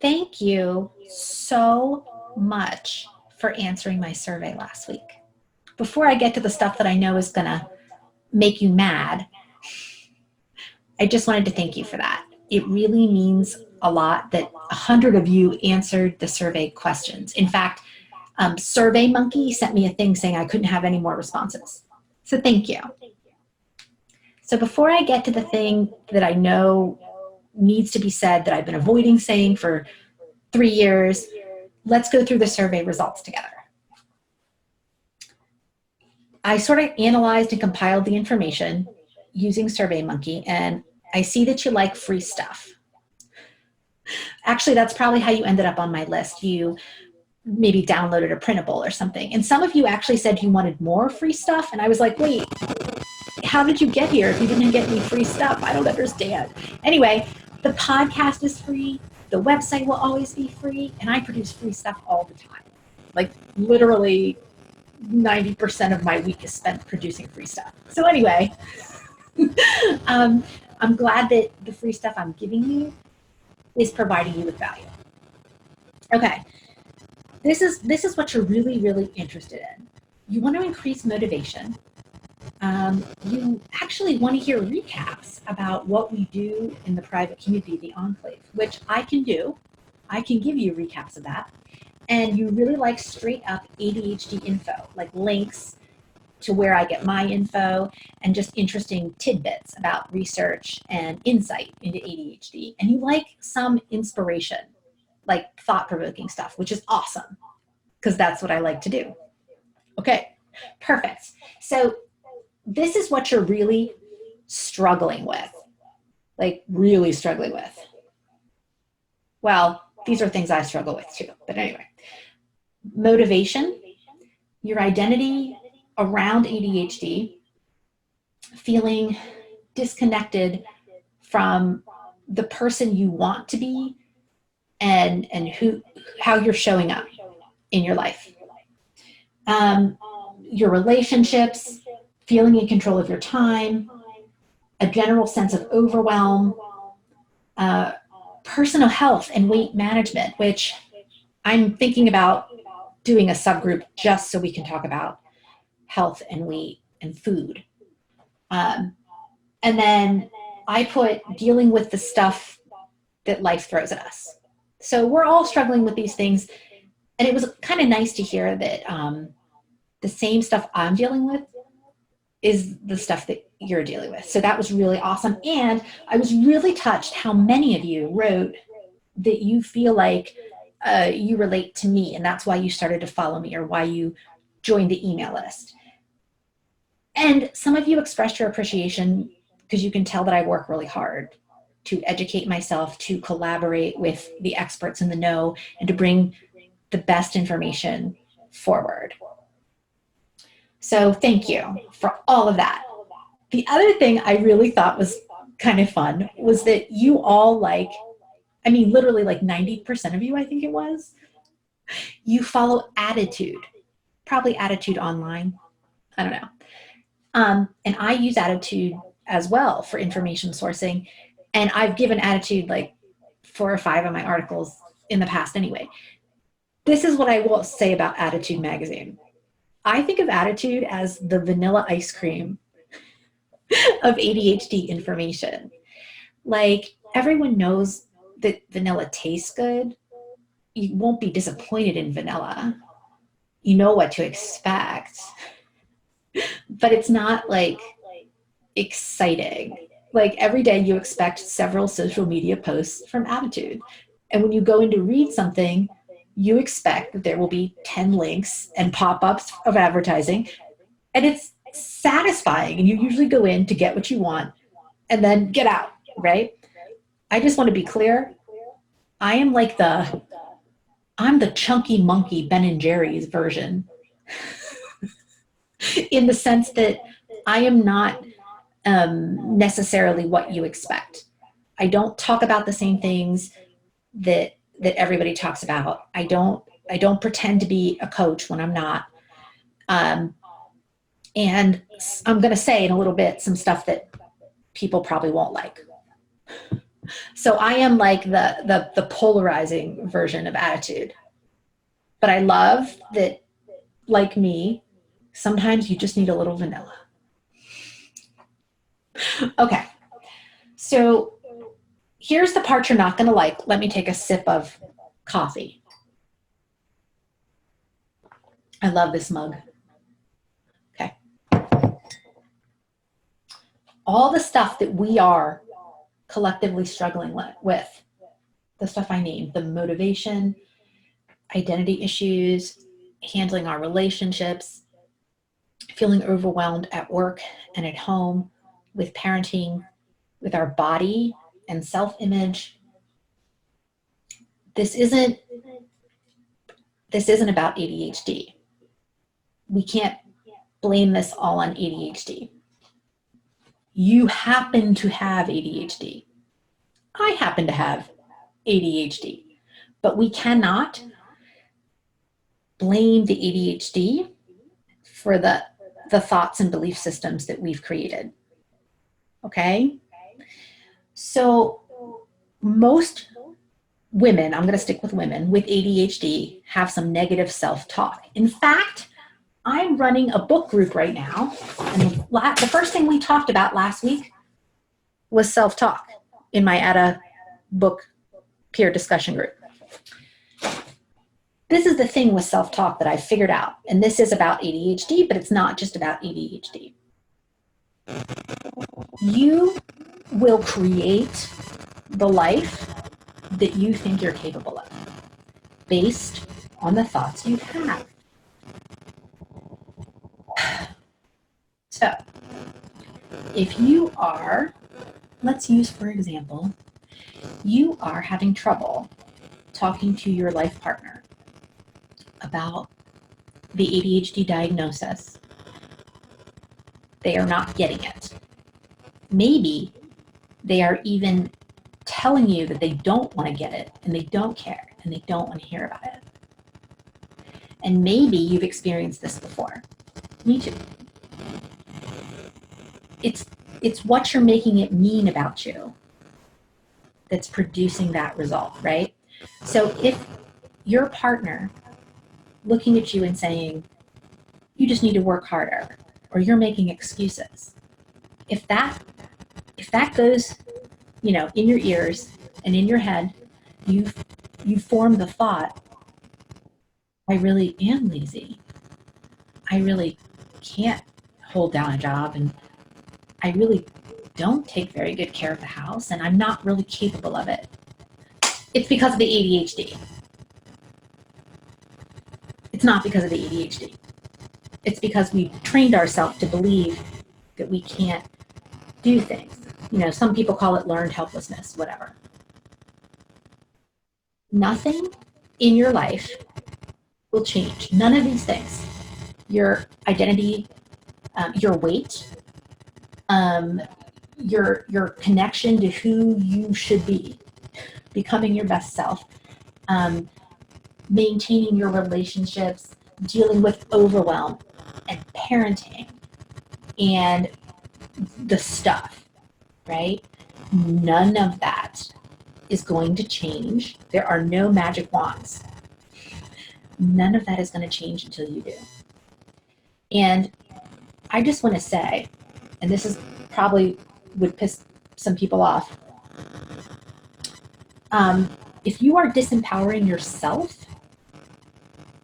Thank you so much for answering my survey last week. Before I get to the stuff that I know is going to make you mad, I just wanted to thank you for that. It really means a lot that 100 of you answered the survey questions. In fact, SurveyMonkey sent me a thing saying I couldn't have any more responses. So thank you. So before I get to the thing that I know needs to be said that I've been avoiding saying for 3 years, let's go through the survey results together. I sort of analyzed and compiled the information using SurveyMonkey, and I see that you like free stuff. Actually, that's probably how you ended up on my list. You maybe downloaded a printable or something. And some of you actually said you wanted more free stuff, and I was like, wait, how did you get here if you didn't get any free stuff? I don't understand. Anyway, the podcast is free. The website will always be free, and I produce free stuff all the time. Like literally 90% of my week is spent producing free stuff. So anyway, I'm glad that the free stuff I'm giving you is providing you with value. Okay, this is what you're really, really interested in. You want to increase motivation. You actually want to hear recaps about what we do in the private community, the Enclave, which I can do. I can give you recaps of that. And you really like straight up ADHD info, like links to where I get my info and just interesting tidbits about research and insight into ADHD. And you like some inspiration, like thought-provoking stuff, which is awesome because that's what I like to do. Okay, perfect. So this is what you're really struggling with, like really struggling with. Well, these are things I struggle with too, but anyway. Motivation, your identity around ADHD, feeling disconnected from the person you want to be and how you're showing up in your life. Your relationships, feeling in control of your time, a general sense of overwhelm, personal health and weight management, which I'm thinking about doing a subgroup just so we can talk about health and weight and food. And then I put dealing with the stuff that life throws at us. So we're all struggling with these things. And it was kind of nice to hear that the same stuff I'm dealing with is the stuff that you're dealing with. So that was really awesome. And I was really touched how many of you wrote that you feel like you relate to me, and that's why you started to follow me or why you joined the email list. And some of you expressed your appreciation because you can tell that I work really hard to educate myself, to collaborate with the experts in the know, and to bring the best information forward. So thank you for all of that. The other thing I really thought was kind of fun was that you all literally like 90% of you, I think it was, you follow Attitude, probably Attitude online. I don't know. And I use Attitude as well for information sourcing. And I've given Attitude like 4 or 5 of my articles in the past anyway. This is what I will say about Attitude magazine. I think of Attitude as the vanilla ice cream of ADHD information. Like, everyone knows that vanilla tastes good. You won't be disappointed in vanilla. You know what to expect. But it's not like exciting. Like, every day you expect several social media posts from Attitude. And when you go in to read something, you expect that there will be 10 links and pop-ups of advertising. And it's satisfying. And you usually go in to get what you want and then get out, right? I just want to be clear. I am like I'm the chunky monkey Ben and Jerry's version in the sense that I am not necessarily what you expect. I don't talk about the same things that everybody talks about. I don't pretend to be a coach when I'm not. And I'm going to say in a little bit some stuff that people probably won't like. So I am like the polarizing version of attitude. But I love that, like me, sometimes you just need a little vanilla. Okay, so here's the part you're not going to like. Let me take a sip of coffee. I love this mug. Okay. All the stuff that we are collectively struggling with, the stuff I named, the motivation, identity issues, handling our relationships, feeling overwhelmed at work and at home, with parenting, with our body and self-image. This isn't about ADHD. We can't blame this all on ADHD. You happen to have ADHD. I happen to have ADHD. But we cannot blame the ADHD for the thoughts and belief systems that we've created. Okay? So most women, I'm going to stick with women with ADHD, have some negative self-talk. In fact, I'm running a book group right now, and the first thing we talked about last week was self-talk in my ADA book peer discussion group. This is the thing with self-talk that I figured out, and this is about ADHD, but it's not just about ADHD. You will create the life that you think you're capable of based on the thoughts you have. So if you are, let's use for example, you are having trouble talking to your life partner about the ADHD diagnosis. They are not getting it. Maybe they are even telling you that they don't want to get it and they don't care and they don't want to hear about it. And maybe you've experienced this before. Me too. It's what you're making it mean about you that's producing that result, right? So if your partner looking at you and saying, you just need to work harder, or you're making excuses, if that goes, in your ears and in your head, you form the thought, I really am lazy. I really can't hold down a job, and I really don't take very good care of the house, and I'm not really capable of it. It's because of the ADHD. It's not because of the ADHD. It's because we trained ourselves to believe that we can't do things. Some people call it learned helplessness, whatever. Nothing in your life will change. None of these things. Your identity, your weight, your connection to who you should be, becoming your best self, maintaining your relationships, dealing with overwhelm and parenting and the stuff, right? None of that is going to change. There are no magic wands. None of that is going to change until you do. And I just want to say, and this is probably would piss some people off, if you are disempowering yourself,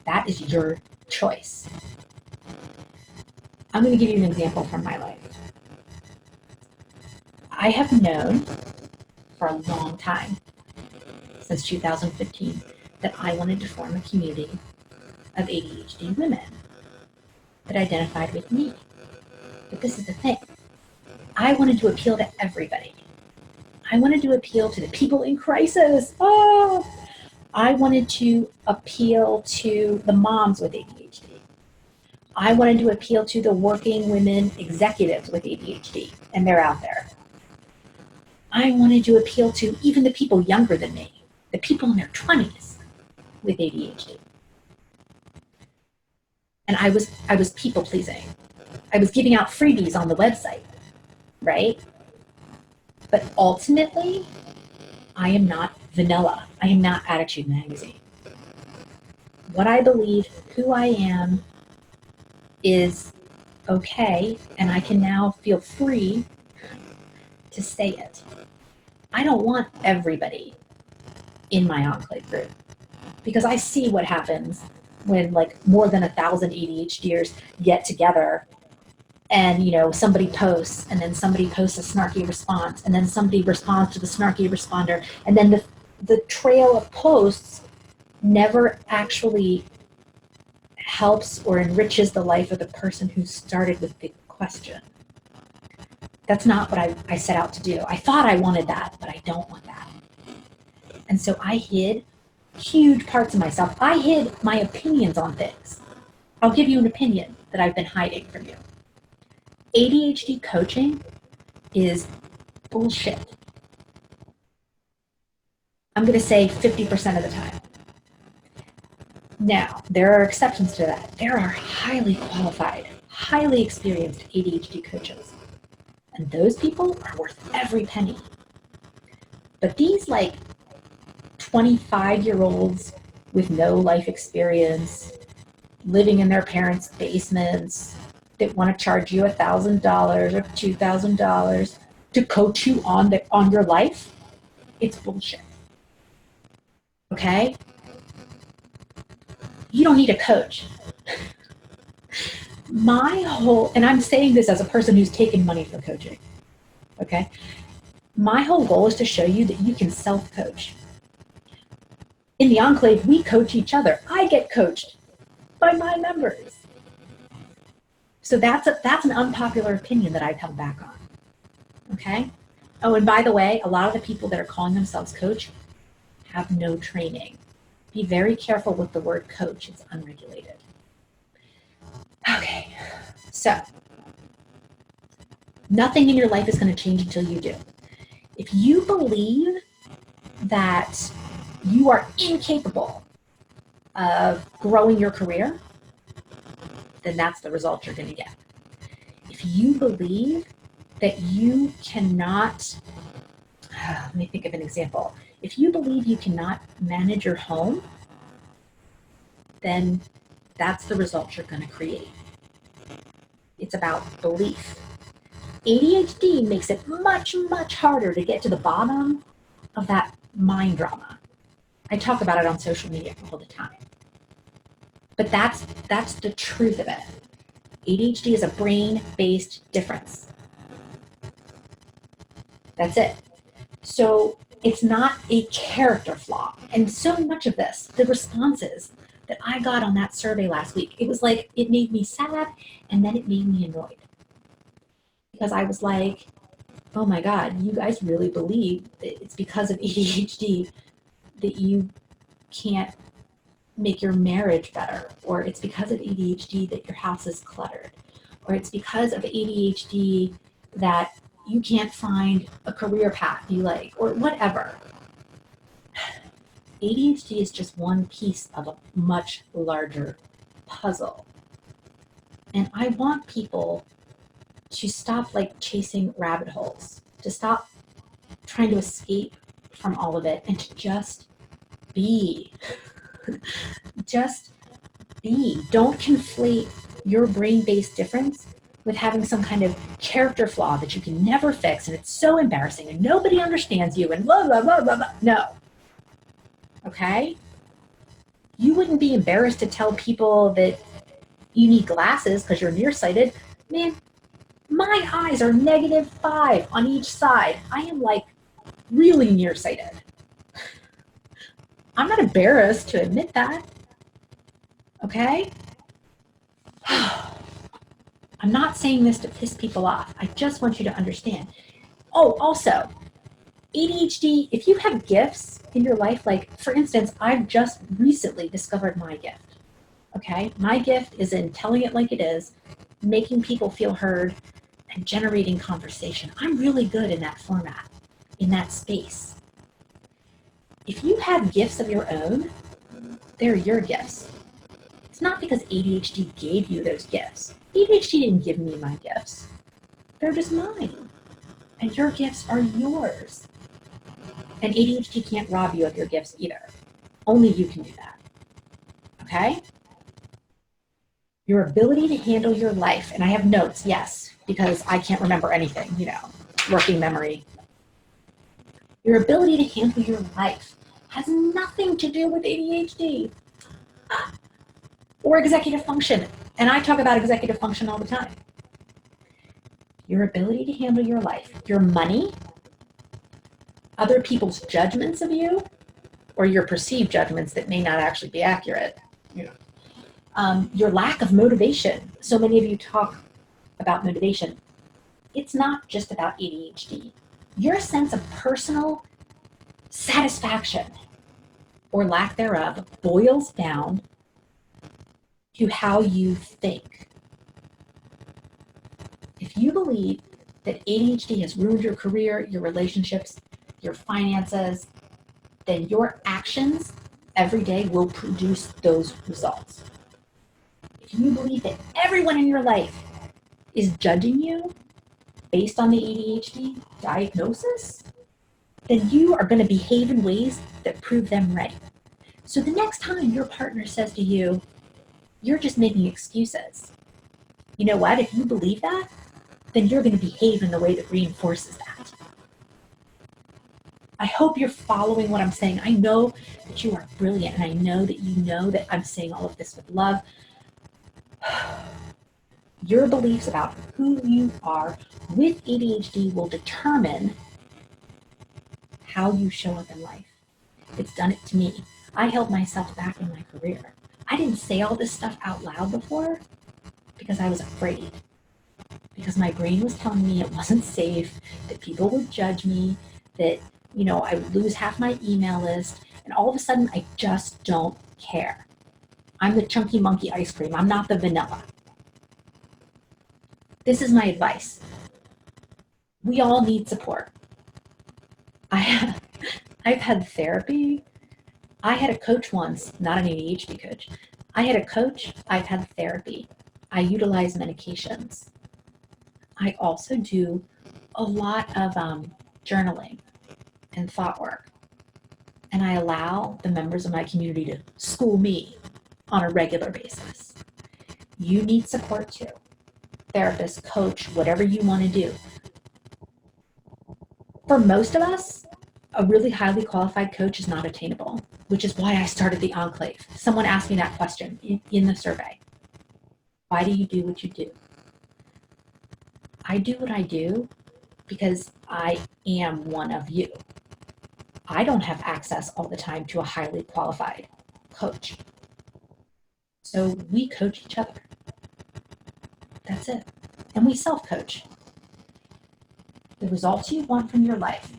that is your choice. I'm going to give you an example from my life. I have known for a long time, since 2015, that I wanted to form a community of ADHD women that identified with me. But this is the thing. I wanted to appeal to everybody. I wanted to appeal to the people in crisis. I wanted to appeal to the moms with ADHD. I wanted to appeal to the working women executives with ADHD, and they're out there. I wanted to appeal to even the people younger than me, the people in their 20s with ADHD. And I was people pleasing. I was giving out freebies on the website, right? But ultimately, I am not vanilla. I am not Attitude Magazine. What I believe, who I am, is okay, and I can now feel free to say it. I don't want everybody in my enclave group because I see what happens when like more than 1,000 ADHDers get together and somebody posts and then somebody posts a snarky response and then somebody responds to the snarky responder, and then the trail of posts never actually helps or enriches the life of the person who started with the question. That's not what I set out to do. I thought I wanted that, but I don't want that. And so I hid huge parts of myself. I hid my opinions on things. I'll give you an opinion that I've been hiding from you. ADHD coaching is bullshit. I'm going to say 50% of the time. Now, there are exceptions to that. There are highly qualified, highly experienced ADHD coaches. And those people are worth every penny. But these like 25-year-olds with no life experience, living in their parents' basements, that want to charge you $1,000 or $2,000 to coach you on your life, it's bullshit. Okay? You don't need a coach. And I'm saying this as a person who's taken money for coaching, okay? My whole goal is to show you that you can self-coach. In the Enclave, we coach each other. I get coached by my members. So that's an unpopular opinion that I've held back on, okay? Oh, and by the way, a lot of the people that are calling themselves coach have no training. Be very careful with the word coach. It's unregulated. Okay, so nothing in your life is going to change until you do. If you believe that you are incapable of growing your career, then that's the result you're going to get. If you believe that you cannot, let me think of an example. If you believe you cannot manage your home, then that's the result you're going to create. It's about belief. ADHD makes it much, much harder to get to the bottom of that mind drama. I talk about it on social media all the time. But that's the truth of it. ADHD is a brain-based difference. That's it. So it's not a character flaw. And so much of this, the responses that I got on that survey last week, it was like, it made me sad and then it made me annoyed. Because I was like, oh my God, you guys really believe that it's because of ADHD that you can't make your marriage better, or it's because of ADHD that your house is cluttered, or it's because of ADHD that you can't find a career path you like, or whatever. ADHD is just one piece of a much larger puzzle. And I want people to stop like chasing rabbit holes, to stop trying to escape from all of it, and to just be. Just be. Don't conflate your brain-based difference with having some kind of character flaw that you can never fix, and it's so embarrassing and nobody understands you and blah, blah, blah, blah, blah. No. Okay? You wouldn't be embarrassed to tell people that you need glasses because you're nearsighted. Man, my eyes are -5 on each side. I am like really nearsighted. I'm not embarrassed to admit that. Okay? I'm not saying this to piss people off. I just want you to understand. Oh, also, ADHD, if you have gifts in your life, like for instance, I've just recently discovered my gift. Okay? My gift is in telling it like it is, making people feel heard, and generating conversation. I'm really good in that format, in that space. If you have gifts of your own, they're your gifts. It's not because ADHD gave you those gifts. ADHD didn't give me my gifts. They're just mine. And your gifts are yours. And ADHD can't rob you of your gifts either. Only you can do that. Okay? Your ability to handle your life, and I have notes, yes, because I can't remember anything, working memory. Your ability to handle your life has nothing to do with ADHD or executive function. And I talk about executive function all the time. Your ability to handle your life, your money, other people's judgments of you, or your perceived judgments that may not actually be accurate. Your lack of motivation. So many of you talk about motivation. It's not just about ADHD. Your sense of personal satisfaction or lack thereof boils down to how you think. If you believe that ADHD has ruined your career, your relationships, your finances, then your actions every day will produce those results. If you believe that everyone in your life is judging you based on the ADHD diagnosis, then you are going to behave in ways that prove them right. So the next time your partner says to you, you're just making excuses, you know what? If you believe that, then you're going to behave in the way that reinforces that. I hope you're following what I'm saying. I know that you are brilliant, and I know that I'm saying all of this with love. Your beliefs about who you are with ADHD will determine how you show up in life. It's done it to me. I held myself back in my career. I didn't say all this stuff out loud before because I was afraid. Because my brain was telling me it wasn't safe, that people would judge me, that I would lose half my email list, and all of a sudden I just don't care. I'm the chunky monkey ice cream. I'm not the vanilla. This is my advice. We all need support. I've had therapy. I had a coach once, not an ADHD coach. I had a coach. I've had therapy. I utilize medications. I also do a lot of journaling and thought work. And I allow the members of my community to school me on a regular basis. You need support too. Therapist, coach, whatever you want to do. For most of us, a really highly qualified coach is not attainable, which is why I started the Enclave. Someone asked me that question in the survey. Why do you do what you do? I do what I do because I am one of you. I don't have access all the time to a highly qualified coach. So we coach each other. That's it. And we self-coach. The results you want from your life,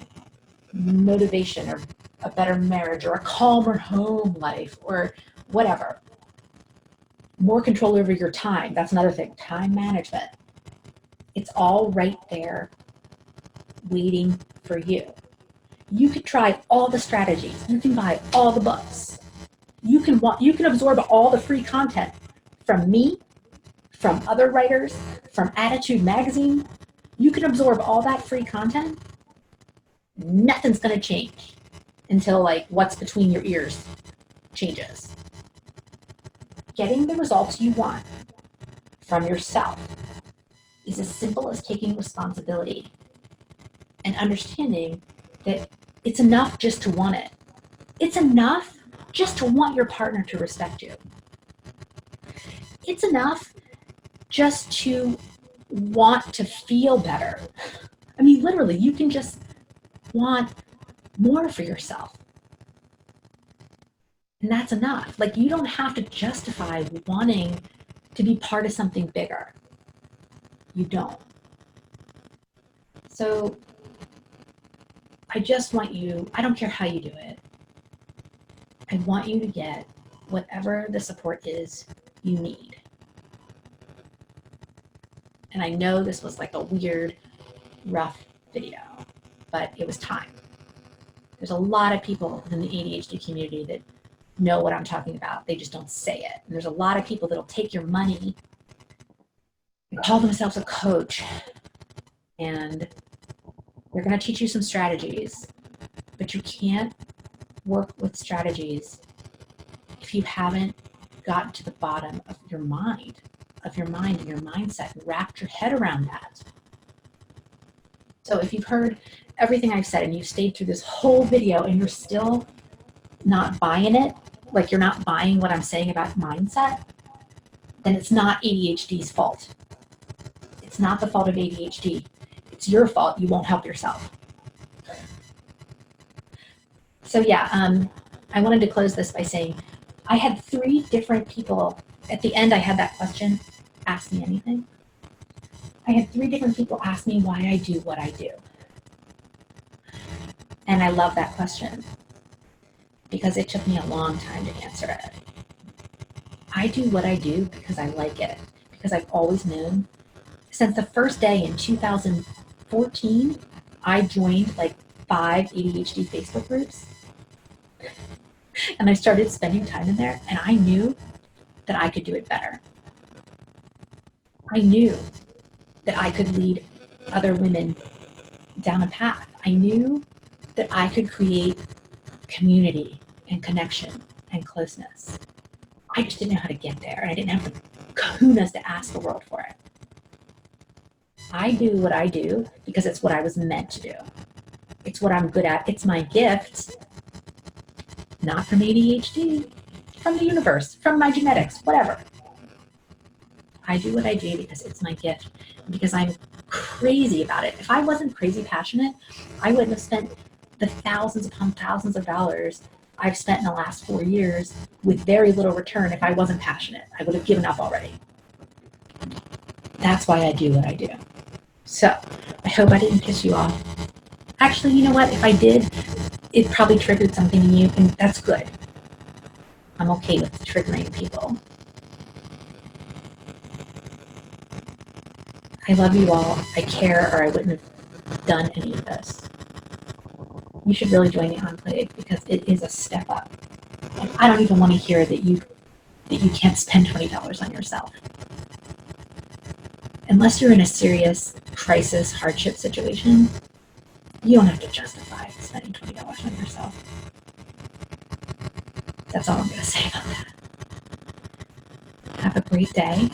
motivation or a better marriage or a calmer home life or whatever. More control over your time. That's another thing. Time management. It's all right there waiting for you. You could try all the strategies. You can buy all the books. You can absorb all the free content from me, from other writers, from Attitude Magazine. You can absorb all that free content. Nothing's going to change until what's between your ears changes. Getting the results you want from yourself is as simple as taking responsibility and understanding that it's enough just to want it. It's enough just to want your partner to respect you. It's enough just to want to feel better. I mean, literally, you can just want more for yourself. And that's enough. You don't have to justify wanting to be part of something bigger. You don't. So I just want you, I don't care how you do it. I want you to get whatever the support is you need. And I know this was a weird, rough video, but it was time. There's a lot of people in the ADHD community that know what I'm talking about. They just don't say it. And there's a lot of people that'll take your money and call themselves a coach. And they're going to teach you some strategies, but But you can't work with strategies if you haven't gotten to the bottom of your mind and your mindset and wrapped your head around that. So if you've heard everything I've said and you've stayed through this whole video and you're still not buying it, like you're not buying what I'm saying about mindset, then it's not ADHD's fault. It's not the fault of ADHD. It's your fault. You won't help yourself. So yeah, I wanted to close this by saying I had 3 different people. At the end, I had that question, ask me anything. I had 3 different people ask me why I do what I do. And I love that question because it took me a long time to answer it. I do what I do because I like it, because I've always known. Since the first day in 2014, I joined like 5 ADHD Facebook groups. And I started spending time in there, and I knew that I could do it better. I knew that I could lead other women down a path. I knew that I could create community and connection and closeness. I just didn't know how to get there, and I didn't have the kahunas to ask the world for it. I do what I do because it's what I was meant to do. It's what I'm good at. It's my gift, not from ADHD, from the universe, from my genetics, whatever. I do what I do because it's my gift, because I'm crazy about it. If I wasn't crazy passionate, I wouldn't have spent the thousands upon thousands of dollars I've spent in the last 4 years with very little return. If I wasn't passionate, I would have given up already. That's why I do what I do. So I hope I didn't piss you off. Actually, you know what? If I did, it probably triggered something in you, and that's good. I'm okay with triggering people. I love you all. I care, or I wouldn't have done any of this. You should really join the Enclave because it is a step up. And I don't even want to hear that you can't spend $20 on yourself. Unless you're in a serious crisis, hardship situation, you don't have to justify spending $20 on yourself. That's all I'm going to say about that. Have a great day.